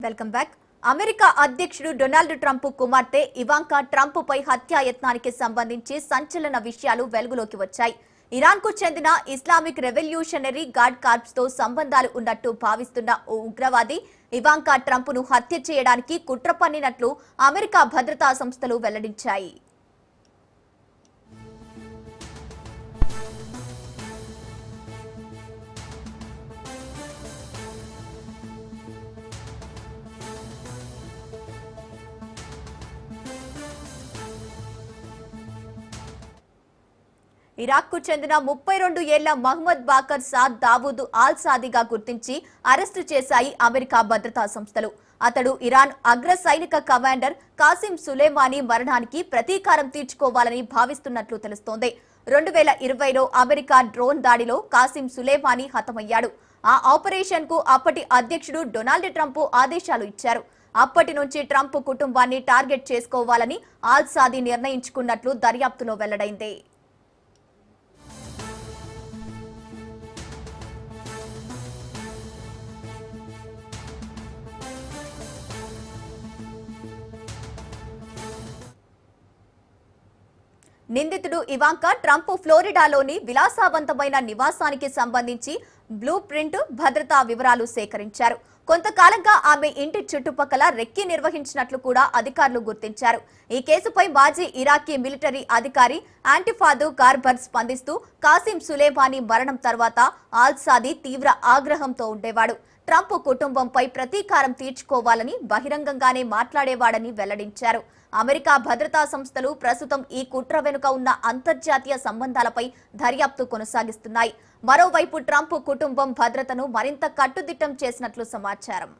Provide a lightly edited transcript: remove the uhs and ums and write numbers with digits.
Welcome back. America అధ్యక్షుడు Donald Trump కుమార్తె Ivanka Trump పై హత్యాయత్నానికి సంబంధించి సంచలన విషయాలు వెలుగులోకి వచ్చాయి. ఇరాన్ కు చెందిన ఇస్లామిక్ రెవల్యూషనరీ గార్డ్ కార్ప్స్ తో సంబంధాలు ఉన్నట్టు భావిస్తున్న ఓ ఉగ్రవాది ఇవాంకా ట్రంప్ ను హత్య చేయడానికి కుట్ర పన్నినట్లు అమెరికా భద్రతా సంస్థలు వెల్లడించాయి. ఇరాక్ కు చెందిన 32 ఏళ్ల మహ్మద్ బాకర్ సాద్ దావూద్ ఆల్ సాదిగా గుర్తించి అరెస్టు చేశాయి అమెరికా భద్రతా సంస్థలు. అతడు ఇరాన్ అగ్ర సైనిక కమాండర్ కాసిం సులేమానీ మరణానికి ప్రతీకారం తీర్చుకోవాలని భావిస్తున్నట్లు తెలుస్తోంది. 2020లో అమెరికా డ్రోన్ దాడిలో కాసిం సులేమానీ హతమయ్యాడు. ఆ ఆపరేషన్ కు అప్పటి అధ్యక్షుడు డొనాల్డ్ ట్రంప్ ఆదేశాలు ఇచ్చారు. అప్పటి నుంచి ట్రంప్ కుటుంబాన్ని టార్గెట్ చేసుకోవాలని ఆల్ సాది నిర్ణయించుకున్నట్లు దర్యాప్తులో వెల్లడైంది. నిందితుడు ఇవాంకా ట్రంప్ ఫ్లోరిడాలోని విలాసవంతమైన నివాసానికి సంబంధించి బ్లూ ప్రింట్, భద్రతా వివరాలు సేకరించారు. కొంతకాలంగా ఆమె ఇంటి చుట్టుపక్కల రెక్కి నిర్వహించినట్లు కూడా అధికారులు గుర్తించారు. ఈ కేసుపై మాజీ ఇరాకీ మిలిటరీ అధికారి యాంటిఫాదు కార్బర్ స్పందిస్తూ కాసిం సులేమానీ మరణం తర్వాత ఆల్ సాది తీవ్ర ఆగ్రహంతో ఉండేవాడు. ట్రంప్ కుటుంబంపై ప్రతీకారం తీర్చుకోవాలని బహిరంగంగానే మాట్లాడేవాడని వెల్లడించారు. అమెరికా భద్రతా సంస్థలు ప్రస్తుతం ఈ కుట్ర వెనుక ఉన్న అంతర్జాతీయ సంబంధాలపై దర్యాప్తు కొనసాగిస్తున్నాయి. మరోవైపు ట్రంప్ కుటుంబం భద్రతను మరింత కట్టుదిట్టం చేసినట్లు సమాచారం.